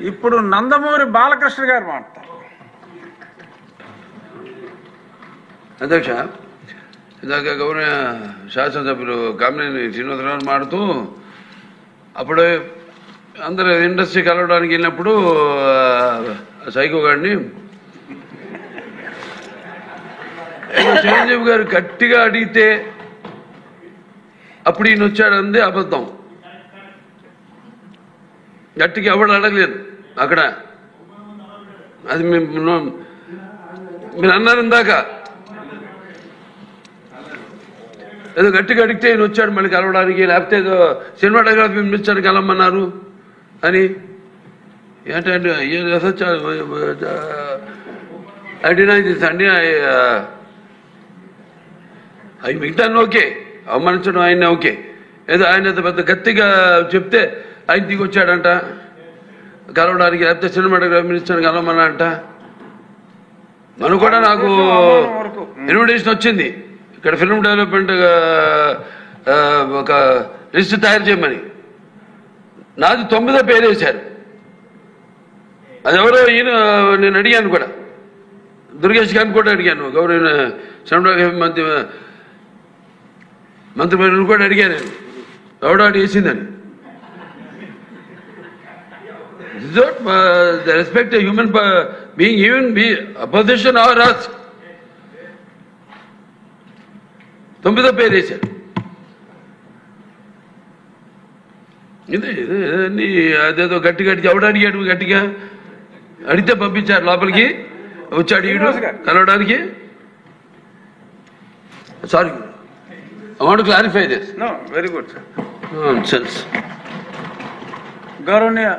ఇప్పుడు నందమూరి బాలకృష్ణ గారు మాట్లాడతారు. అధ్యక్ష, ఇందాక గౌరవ శాసనసభ్యులు కామినేని శ్రీనివాసరావు మాడుతూ అప్పుడే అందరూ ఇండస్ట్రీ కలవడానికి వెళ్ళినప్పుడు సైకో గారిని చిరంజీవి గారు గట్టిగా అడిగితే అప్పుడు ఈయన వచ్చాడంది అబద్ధం. గట్టిగా ఎవడు అడగలేదు అక్కడ. అది మీరు అన్నారు ఇందాక, ఏదో గట్టిగా అడిగితే ఈయన వచ్చాడు మళ్ళీ కలవడానికి, లేకపోతే ఏదో సినిమాటోగ్రఫీ మినిస్టర్ కలవమన్నారు అని. ఏంటంటే ఐ డినై దిస్ అండి. అవి మిగతాన్ని ఓకే, అవమానించడం ఆయన ఓకే. ఏదో ఆయన పెద్ద గట్టిగా చెప్తే ఆయన దిగి వచ్చాడంట కలవడానికి, లేకపోతే సినిమాటోగ్రఫీ మినిస్టర్ కలవమన్నా అంట. మనం కూడా నాకు ఇన్విటేషన్ వచ్చింది ఇక్కడ ఫిల్మ్ డెవలప్మెంట్ ఒక లిస్ట్ తయారు చేయమని. నాది 9వ పేరు వేశారు. అది ఎవరో ఈయన నేను అడిగాను కూడా, దుర్గేష్ గారిని కూడా అడిగాను, గౌరవ సినిమాటోగ్రఫీ మంత్రివర్యులు కూడా అడిగాను నేను, ఎవడో వేసిందని. The respect a human being, even be opposition or us. 9వ పేరు వేశారు. ఇదే అదేదో గట్టి ఎవడు అడిగాడు, గట్టిగా అడిగితే పంపించారు లోపలికి. వచ్చాడు ఈడు కలవడానికి. Sorry, I want to clarify this. No, very good. Nonsense. గౌరవనీయ